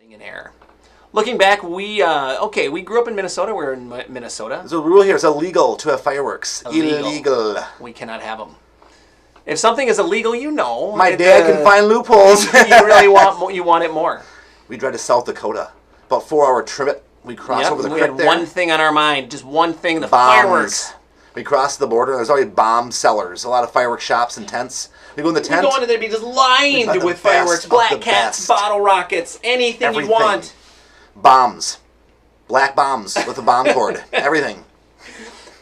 In air. Looking back, we grew up in Minnesota. We're in Minnesota. There's a rule here. It's illegal to have fireworks. Illegal. We cannot have them. If something is illegal, my dad can find loopholes. You really want it more. We drive to South Dakota. About 4-hour trip. We cross over the creek there. We had one thing on our mind. Just one thing, the bombs. Fireworks. We crossed the border, and there's already bomb sellers. A lot of fireworks shops and tents. We go in the tent. We go in and they'd be just lined with fireworks. Black cats, bottle rockets, anything you want. Bombs. Black bombs with a bomb cord. Everything.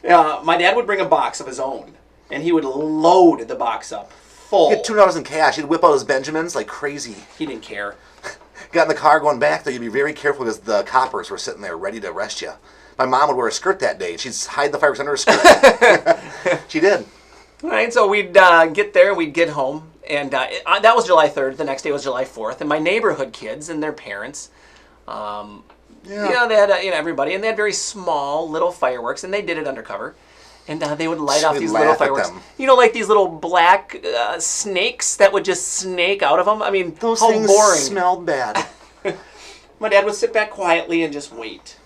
My dad would bring a box of his own, and he would load the box up full. He had $2 in cash. He'd whip out his Benjamins like crazy. He didn't care. Got in the car going back, though. You'd be very careful because the coppers were sitting there ready to arrest you. My mom would wear a skirt that day. She'd hide the fireworks under her skirt. She did. All right, so we'd get there, we'd get home, and that was July 3rd. The next day was July 4th, and my neighborhood kids and their parents, they had everybody, and they had very small little fireworks, and they did it undercover, and they would light off these little fireworks. Like these little black snakes that would just snake out of them. I mean, those how things boring. Smelled bad. My dad would sit back quietly and just wait.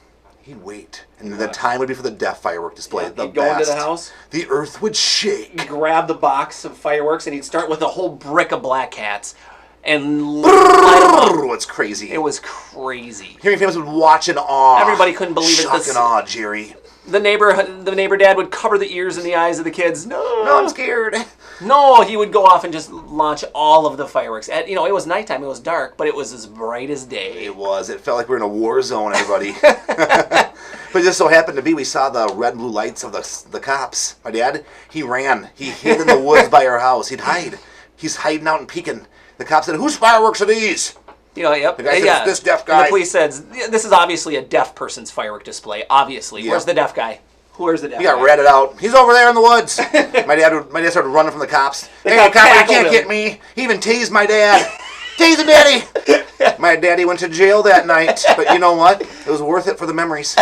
He'd wait. And the time would be for the deaf firework display. Yeah, he'd go into the house. The earth would shake. He'd grab the box of fireworks and he'd start with a whole brick of black cats and light them up. It's crazy. It was crazy. Hearing families would watch in awe. Everybody couldn't believe it. Shock and awe, Jerry. The neighbor dad would cover the ears and the eyes of the kids. No, I'm scared. No, he would go off and just launch all of the fireworks. It was nighttime, it was dark, but it was as bright as day. It was. It felt like we were in a war zone, everybody. But it just so happened to be, we saw the red and blue lights of the cops. My dad, he ran. He hid in the woods by our house. He'd hide. He's hiding out and peeking. The cops said, "Whose fireworks are these?" Yep. The guy said, "This deaf guy." And the police said, "This is obviously a deaf person's firework display. Obviously." Yep. Where's the deaf guy? Where's the deaf guy? He got ratted out. He's over there in the woods. My dad started running from the cops. Hey, cop, you can't get me. He even teased my dad. Tease him, daddy. My daddy went to jail that night. But you know what? It was worth it for the memories.